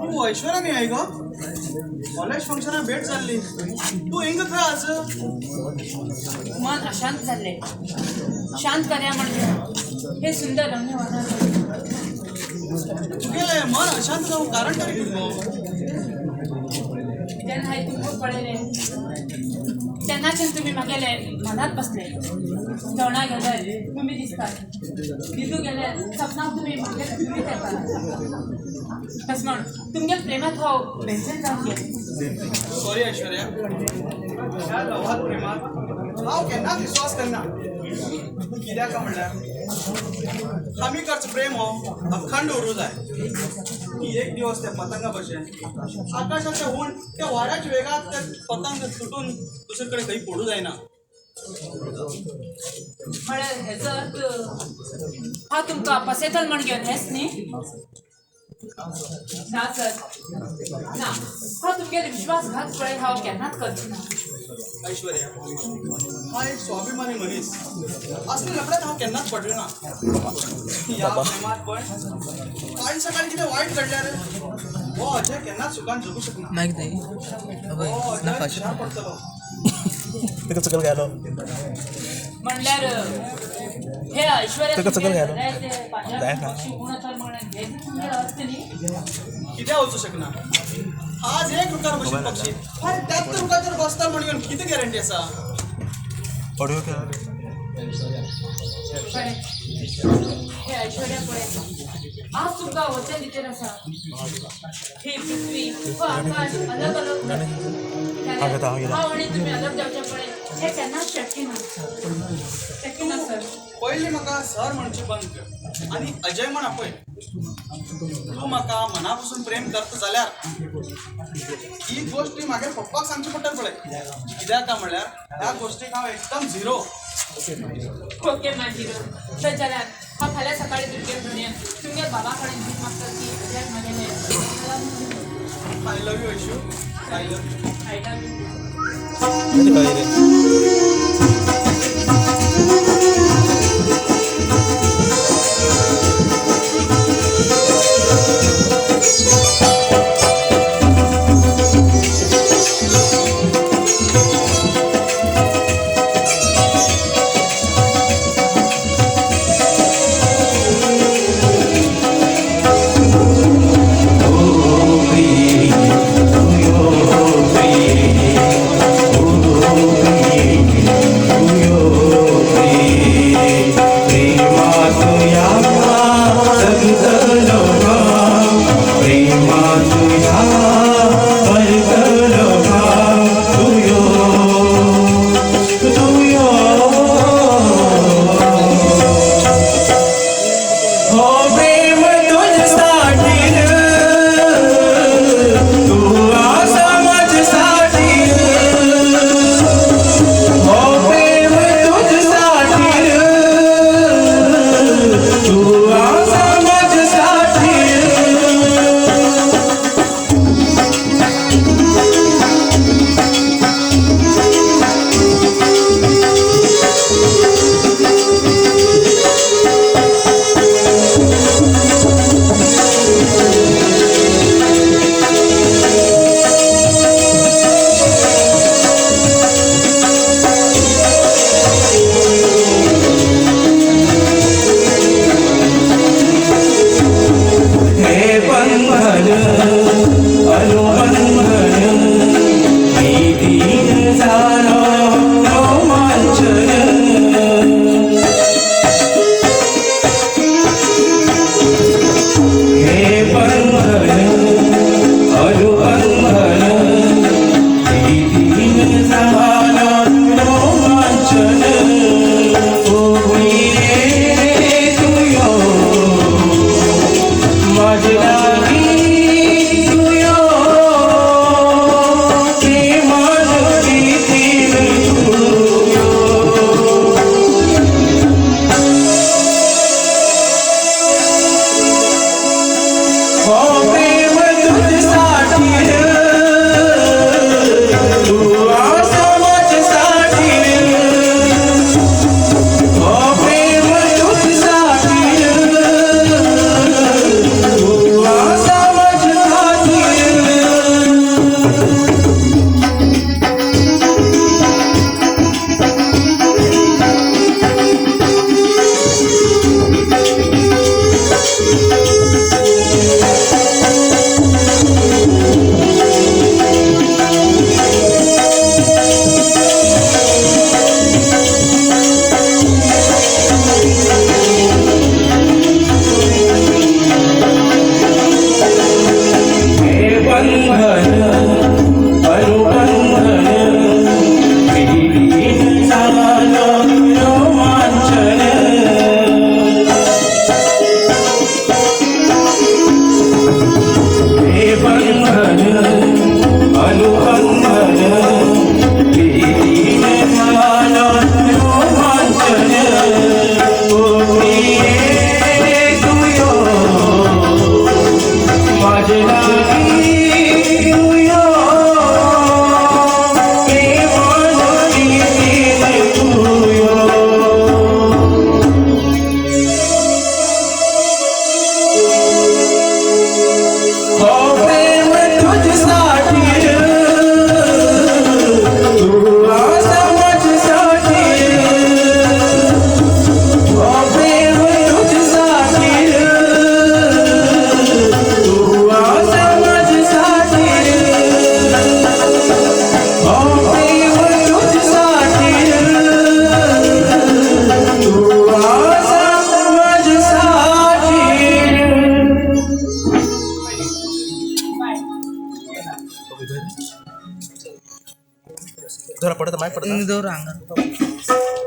तू ऐश्वर्या मी आहे ग. College function भेट चालली. तू हिंग खा आज. मन अशांत झाले. शांत कर्या म्हणजे हे सुंदर रम्य वातावरण. गेले मन अशांत जाऊ कारण तरी कुठलं. ज्यांना हे तुम्ही पडले त्यांना तुम्ही मागेले मनात बसले. जेवणा गेले तुम्ही दिसतात. दिसू गेले सपनात तुम्ही मागे तुम्ही तस म्हण तुमच्या प्रेमात हो बेंचन जाऊन गेले. सॉरी ऐश्वर्या. ह्या लव्हात प्रेमात हाव केन्ना विश्वास करना. कित्याक म्हणल्यार आमी करच प्रेम हो अखंड उरूं जाय. एक दिवस त्या पतंगा भशेन आकाशाचे हूण त्या वाऱ्याच्या वेगात ते पतंग तुटून दुसरे कडेन खंय पडूं जायना. म्हळ्यार हेचो अर्थ हा तुमकां पसयतल म्हण घेवन हेच न्ही. ना सर ना हा तुमगेर विश्वासघात पळय हांव केन्नाच करची ना. ऐश्वर्या हा एक स्वाभिमानी मनीस. असले लफड्यात हांव केन्नाच पडलो ना. या प्रेमात पण काल सकाळी कितें वायट घडल्यार हो अजय केन्नाच सुखान जगू शकना. माहित नाही हो अजय हुशार पडटलो. तेका चकल घालो म्हणल्यार हे ऐश्वर्या चकल घालो कित्याक वचूं शकना. आज एक रुकार बशीन पक्षी अरे त्याच रुखाचेर बसता म्हणून कितें गॅरंटी आसा. ऑडिओ हे ऐश्वर्या पळय आज तुमकां वचन दितेर आसा. ही पृथ्वी व आकाश अलग अलग हांव आनी तुमी अलग जावचे पळय हे केन्नाच शक्य ना. शक्य ना सर. पयलीं म्हाका सर म्हणची बंद कर आनी अजय म्हण आपय. तूं म्हाका मना पासून प्रेम करता जाल्यार ही गोश्ट म्हागे पप्पाक सांगची पडटली पळय. कित्याक काय म्हणल्यार ह्या गोश्टीक हांव एकदम झिरो. ओके माय झिरो. तर जाल्यार हांव फाल्यां सकाळी तुमगे घेवन येवन तुमगे बाबा कडेन भीक मागता की अजय म्हागेले. I love you Aishu. I love you. I love you. पडता दौर हांगा